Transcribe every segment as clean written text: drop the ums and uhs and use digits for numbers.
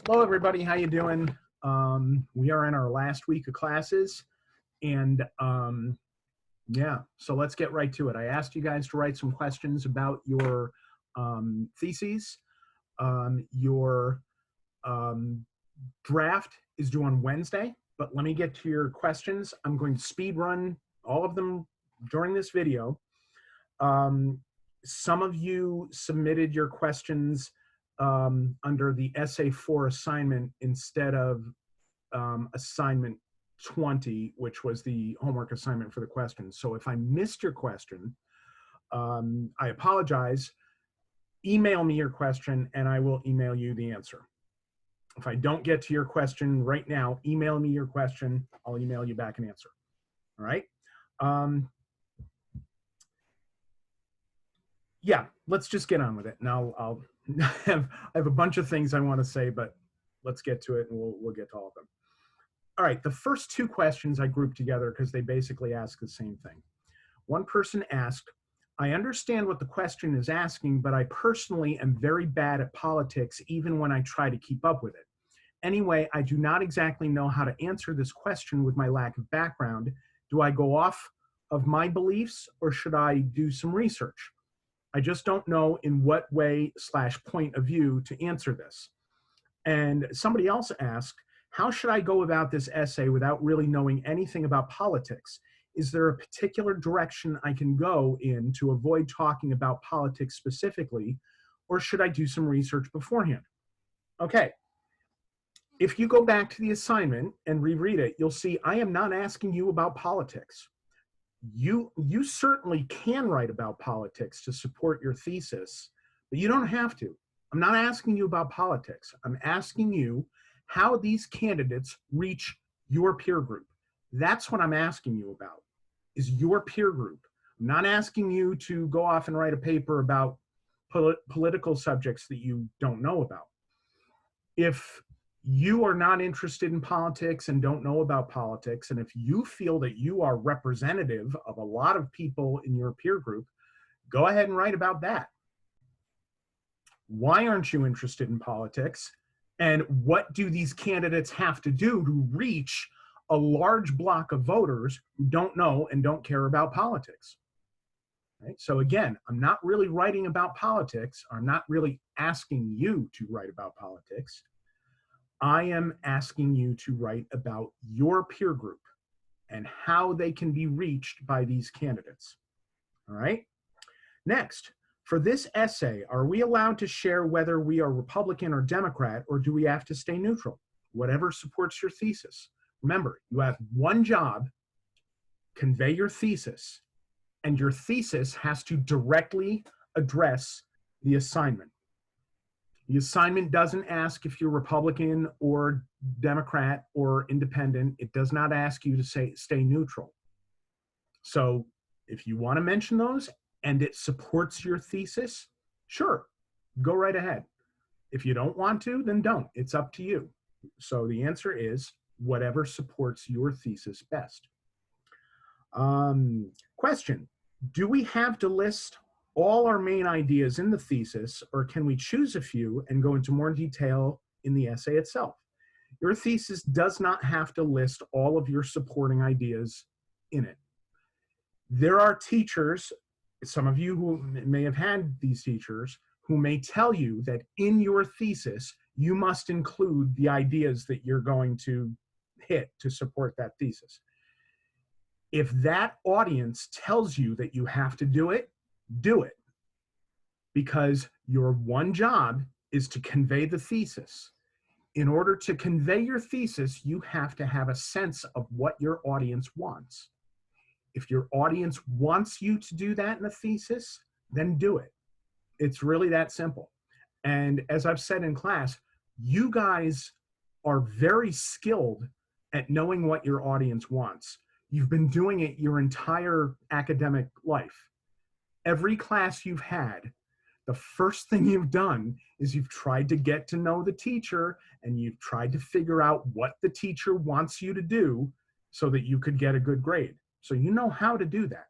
Hello, everybody. How you doing? We are in our last week of classes, and yeah, so let's get right to it. I asked you guys to write some questions about your theses. Your draft is due on Wednesday, but let me get to your questions. I'm going to speed run all of them during this video. Some of you submitted your questions under the essay 4 assignment instead of assignment 20, which was the homework assignment for the questions. So if I missed your question, I apologize. Email me your question and I will email you the answer. If I don't get to your question right now, email me your question. I'll email you back an answer. All right. Yeah, let's just get on with it. Now I'll I have a bunch of things I want to say, but let's get to it and we'll get to all of them. All right, the first two questions I grouped together because they basically ask the same thing. One person asked, I understand what the question is asking, but I personally am very bad at politics even when I try to keep up with it. Anyway, I do not exactly know how to answer this question with my lack of background. Do I go off of my beliefs or should I do some research? I just don't know in what way / point of view to answer this. And somebody else asked, how should I go about this essay without really knowing anything about politics? Is there a particular direction I can go in to avoid talking about politics specifically, or should I do some research beforehand? Okay, if you go back to the assignment and reread it, you'll see I am not asking you about politics. You certainly can write about politics to support your thesis, but you don't have to. I'm not asking you about politics. I'm asking you how these candidates reach your peer group. That's what I'm asking you about, is your peer group. I'm not asking you to go off and write a paper about political subjects that you don't know about. If you are not interested in politics and don't know about politics, and if you feel that you are representative of a lot of people in your peer group, go ahead and write about that. Why aren't you interested in politics? And what do these candidates have to do to reach a large block of voters who don't know and don't care about politics? Right? So again, I'm not really writing about politics. I'm not really asking you to write about politics. I am asking you to write about your peer group and how they can be reached by these candidates. All right. Next, for this essay, are we allowed to share whether we are Republican or Democrat, or do we have to stay neutral? Whatever supports your thesis. Remember, you have one job, convey your thesis, and your thesis has to directly address the assignment. The assignment doesn't ask if you're Republican or Democrat or independent. It does not ask you to stay neutral. So if you want to mention those and it supports your thesis, sure, go right ahead. If you don't want to, then don't. It's up to you. So the answer is whatever supports your thesis best. Question, do we have to list all our main ideas in the thesis, or can we choose a few and go into more detail in the essay itself? Your thesis does not have to list all of your supporting ideas in it. There are teachers, some of you who may have had these teachers, who may tell you that in your thesis, you must include the ideas that you're going to hit to support that thesis. If that audience tells you that you have to do it, do it. Because your one job is to convey the thesis. In order to convey your thesis, you have to have a sense of what your audience wants. If your audience wants you to do that in a thesis, then do it. It's really that simple. And as I've said in class, you guys are very skilled at knowing what your audience wants. You've been doing it your entire academic life. Every class you've had, the first thing you've done is you've tried to get to know the teacher and you've tried to figure out what the teacher wants you to do so that you could get a good grade. So you know how to do that.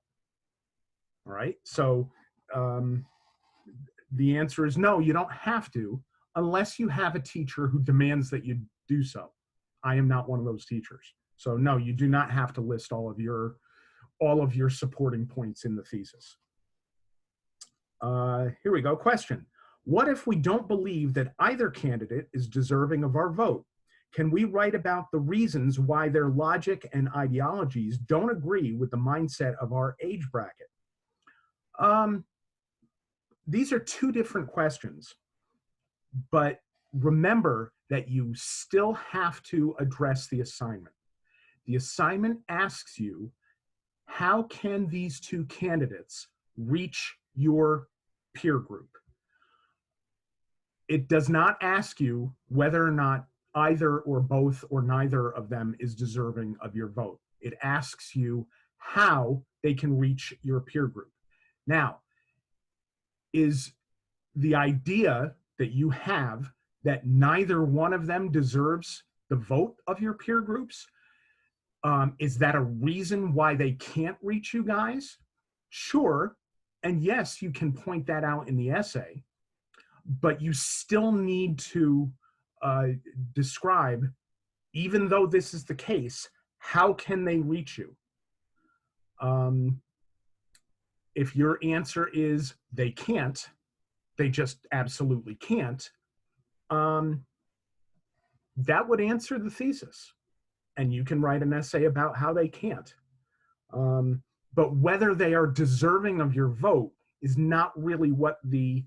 All right. So the answer is no, you don't have to, unless you have a teacher who demands that you do so. I am not one of those teachers. So no, you do not have to list all of your supporting points in the thesis. Here we go. Question. What if we don't believe that either candidate is deserving of our vote? Can we write about the reasons why their logic and ideologies don't agree with the mindset of our age bracket? These are two different questions, but remember that you still have to address the assignment. The assignment asks you, how can these two candidates reach your peer group? It does not ask you whether or not either or both or neither of them is deserving of your vote. It asks you how they can reach your peer group. Now, is the idea that you have that neither one of them deserves the vote of your peer groups, is that a reason why they can't reach you guys? Sure, and yes, you can point that out in the essay, but you still need to describe, even though this is the case, how can they reach you? If your answer is they can't, they just absolutely can't, that would answer the thesis. And you can write an essay about how they can't. But whether they are deserving of your vote is not really what the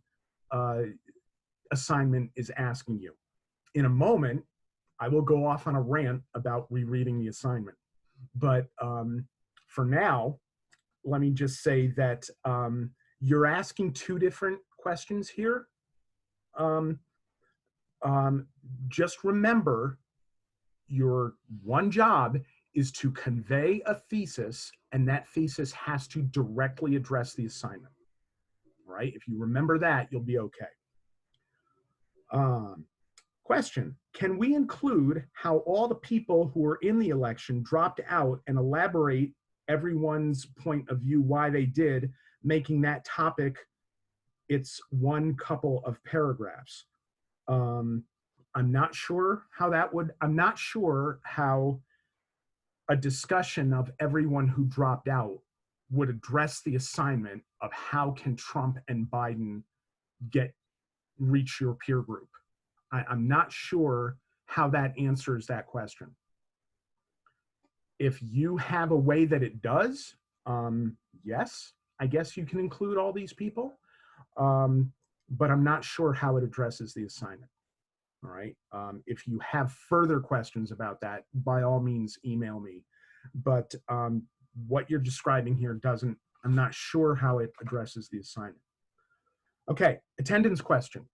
assignment is asking you. In a moment, I will go off on a rant about rereading the assignment. But for now, let me just say that you're asking two different questions here. Just remember, your one job is to convey a thesis, and that thesis has to directly address the assignment, right? If you remember that, you'll be okay. Question, can we include how all the people who were in the election dropped out and elaborate everyone's point of view why they did, making that topic its one couple of paragraphs? I'm not sure how that would, I'm not sure how a discussion of everyone who dropped out would address the assignment of how can Trump and Biden reach your peer group. I'm not sure how that answers that question. If you have a way that it does, yes, I guess you can include all these people, but I'm not sure how it addresses the assignment. All right. If you have further questions about that, by all means, email me. But what you're describing here doesn't, I'm not sure how it addresses the assignment. Okay, attendance question.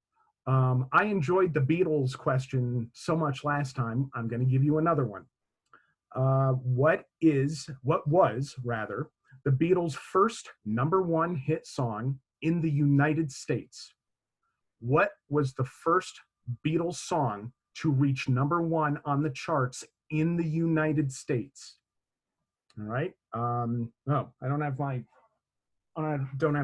I enjoyed the Beatles question so much last time, I'm going to give you another one. What was the Beatles' first #1 hit song in the United States? What was the first Beatles song to reach #1 on the charts in the United States? All right. No, I don't have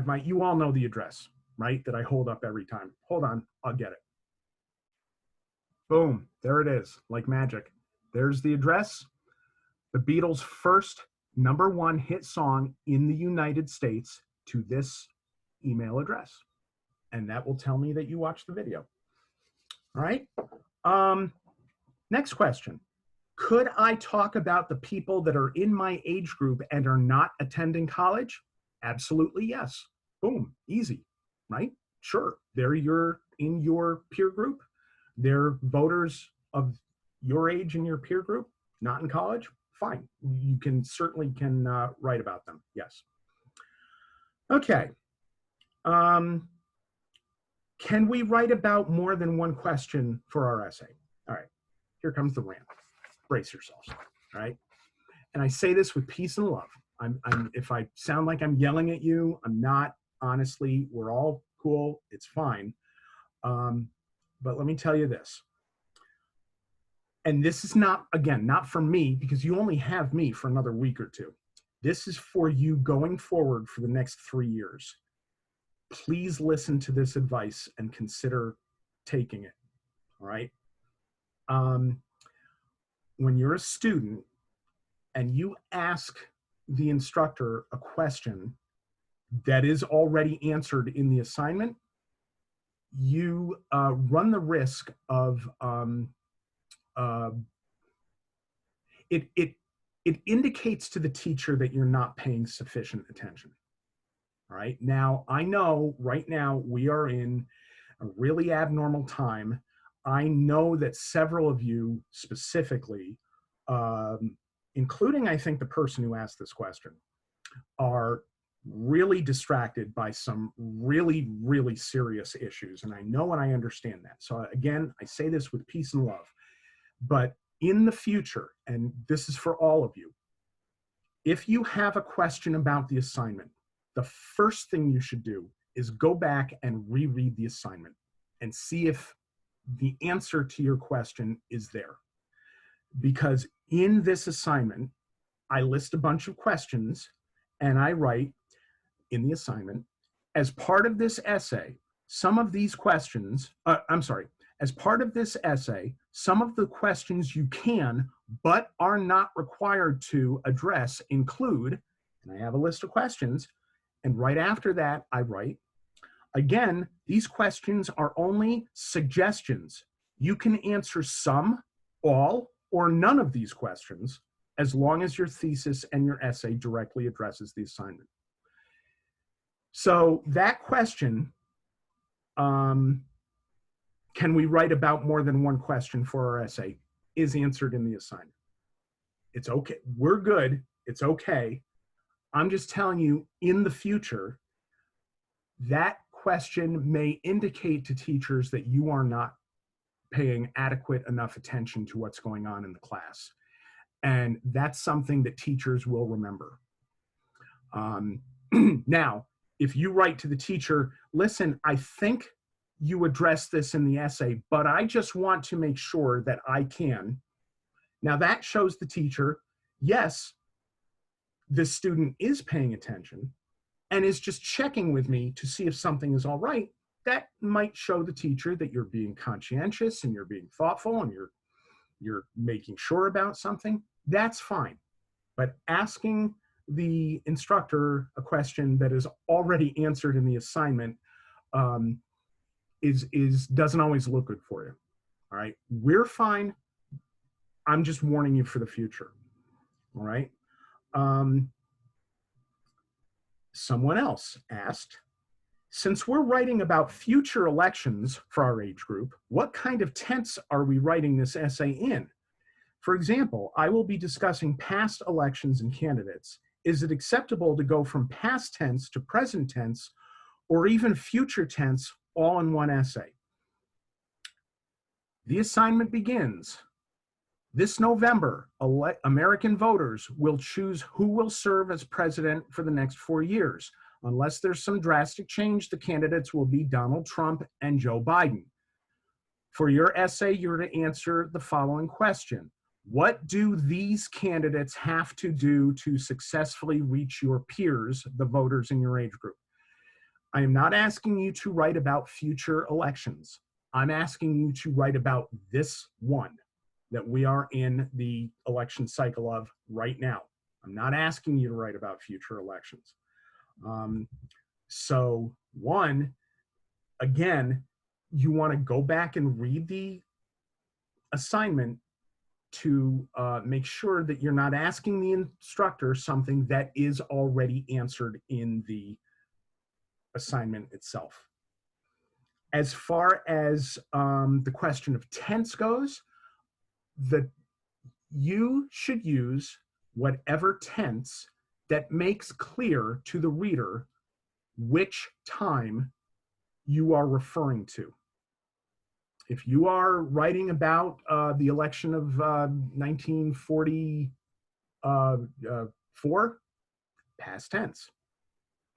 my, you all know the address, right? That I hold up every time. Hold on, I'll get it. Boom, there it is, like magic. There's the address. The Beatles' first #1 hit song in the United States to this email address. And that will tell me that you watched the video. All right. Next question. Could I talk about the people that are in my age group and are not attending college? Absolutely, yes. Boom, easy, right? Sure, they're in your peer group. They're voters of your age in your peer group, not in college. Fine, you can certainly write about them, yes. Okay. Can we write about more than one question for our essay? All right, here comes the rant. Brace yourselves, all right? And I say this with peace and love. If I sound like I'm yelling at you, I'm not. Honestly, we're all cool, it's fine. But let me tell you this. And this is not, again, not for me, because you only have me for another week or two. This is for you going forward for the next 3 years. Please listen to this advice and consider taking it. all right? Um, when you're a student and you ask the instructor a question that is already answered in the assignment, you run the risk of uh, it it indicates to the teacher that you're not paying sufficient attention. All right. Now, I know right now we are in a really abnormal time. I know that several of you specifically, including I think the person who asked this question, are really distracted by some really, really serious issues. And I know and I understand that. So again, I say this with peace and love. But in the future, and this is for all of you, if you have a question about the assignment, the first thing you should do is go back and reread the assignment and see if the answer to your question is there. Because in this assignment, I list a bunch of questions and I write in the assignment, as part of this essay, some of these questions, as part of this essay, some of the questions you can, but are not required to address include, and I have a list of questions, and right after that, I write, again, these questions are only suggestions. You can answer some, all, or none of these questions, as long as your thesis and your essay directly addresses the assignment. So that question, can we write about more than one question for our essay, is answered in the assignment. It's okay. We're good. It's okay. I'm just telling you, in the future, that question may indicate to teachers that you are not paying adequate enough attention to what's going on in the class. And that's something that teachers will remember. Now, if you write to the teacher, listen, I think you address this in the essay, but I just want to make sure that I can. Now that shows the teacher, yes, the student is paying attention and is just checking with me to see if something is all right. That might show the teacher that you're being conscientious and you're being thoughtful and you're making sure about something. That's fine. But asking the instructor a question that is already answered in the assignment doesn't always look good for you. All right, we're fine. I'm just warning you for the future. All right. Someone else asked, since we're writing about future elections for our age group, what kind of tense are we writing this essay in? For example, I will be discussing past elections and candidates. Is it acceptable to go from past tense to present tense or even future tense all in one essay? The assignment begins. This November, American voters will choose who will serve as president for the next 4 years. Unless there's some drastic change, the candidates will be Donald Trump and Joe Biden. For your essay, you're to answer the following question. What do these candidates have to do to successfully reach your peers, the voters in your age group? I am not asking you to write about future elections. I'm asking you to write about this one that we are in the election cycle of right now. I'm not asking you to write about future elections. So one, again, you want to go back and read the assignment to make sure that you're not asking the instructor something that is already answered in the assignment itself. As far as the question of tense goes, you should use whatever tense that makes clear to the reader which time you are referring to. If you are writing about the election of 1944, past tense.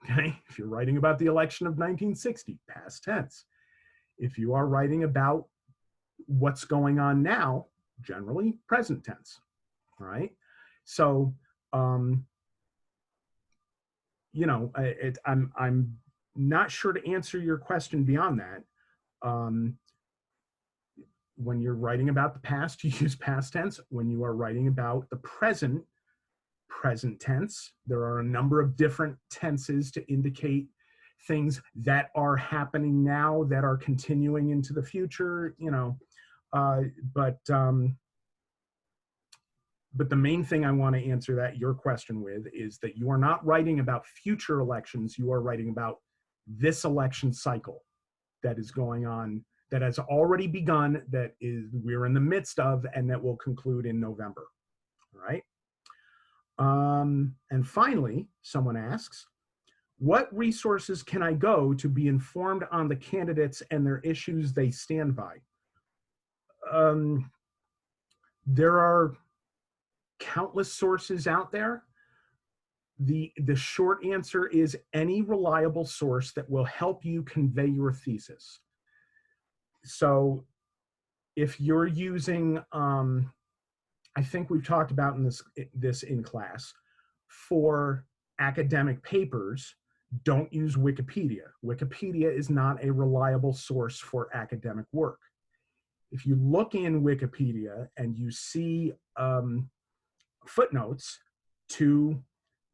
Okay? If you're writing about the election of 1960, past tense. If you are writing about what's going on now, generally present tense. All right? So, you know, I'm not sure to answer your question beyond that. when you're writing about the past, you use past tense. When you are writing about the present, present tense. There are a number of different tenses to indicate things that are happening now that are continuing into the future, you know. But the main thing I want to answer your question with is that you are not writing about future elections. You are writing about this election cycle that is going on, that has already begun, that we're in the midst of, and that will conclude in November. All right. And finally, someone asks, what resources can I go to be informed on the candidates and their issues they stand by? There are countless sources out there. The short answer is any reliable source that will help you convey your thesis. So if you're using, I think we've talked about this in class, for academic papers, don't use Wikipedia. Wikipedia is not a reliable source for academic work. If you look in Wikipedia and you see footnotes to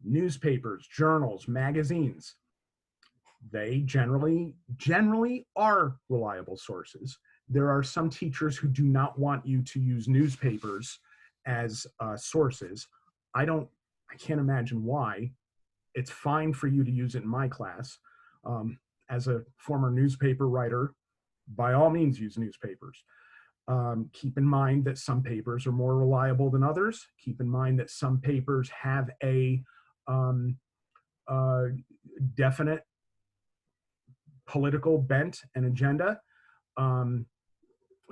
newspapers, journals, magazines, they generally are reliable sources. There are some teachers who do not want you to use newspapers as sources. I can't imagine why. It's fine for you to use it in my class. As a former newspaper writer, by all means use newspapers. Keep in mind that some papers are more reliable than others. Keep in mind that some papers have a definite political bent and agenda.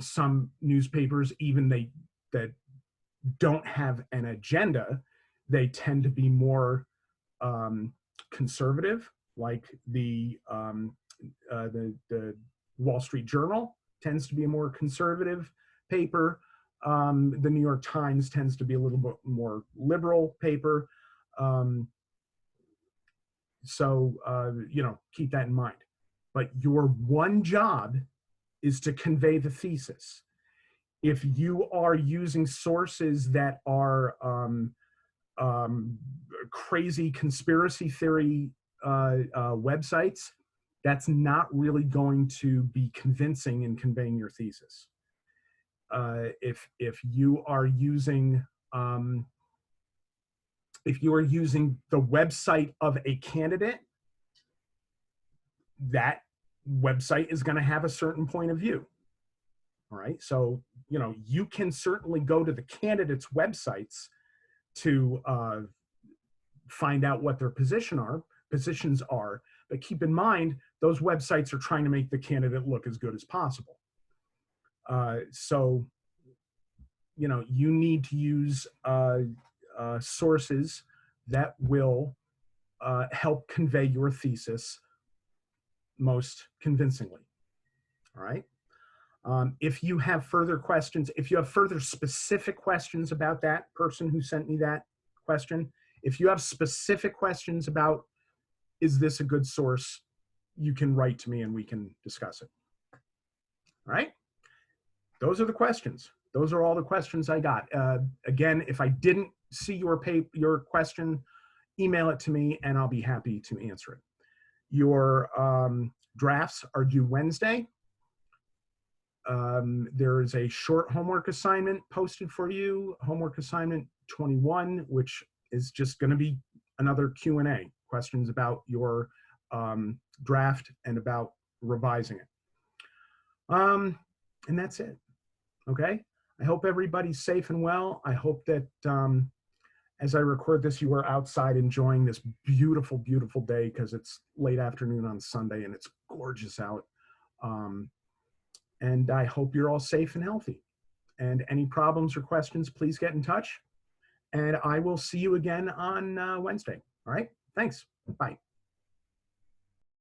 Some newspapers, even that don't have an agenda, they tend to be more conservative, like the Wall Street Journal tends to be a more conservative paper. The New York Times tends to be a little bit more liberal paper. So, you know, keep that in mind. But your one job is to convey the thesis. If you are using sources that are crazy conspiracy theory websites, that's not really going to be convincing in conveying your thesis. If you are using the website of a candidate, that website is going to have a certain point of view. All right. So, you know, you can certainly go to the candidates' websites to find out what their positions are, but keep in mind, those websites are trying to make the candidate look as good as possible. So, you know, you need to use sources that will help convey your thesis most convincingly. All right. If you have further questions, if you have further specific questions about that person who sent me that question, if you have specific questions about, is this a good source, you can write to me and we can discuss it. All right. Those are the questions. Those are all the questions I got. Again, if I didn't see your question, email it to me and I'll be happy to answer it. Your drafts are due Wednesday. There is a short homework assignment posted for you, homework assignment 21, which is just going to be another Q&A, questions about your draft and about revising it. And that's it. Okay. I hope everybody's safe and well. I hope that as I record this, you are outside enjoying this beautiful, beautiful day, because it's late afternoon on Sunday and it's gorgeous out. And I hope you're all safe and healthy. And any problems or questions, please get in touch. And I will see you again on Wednesday. All right. Thanks. Bye.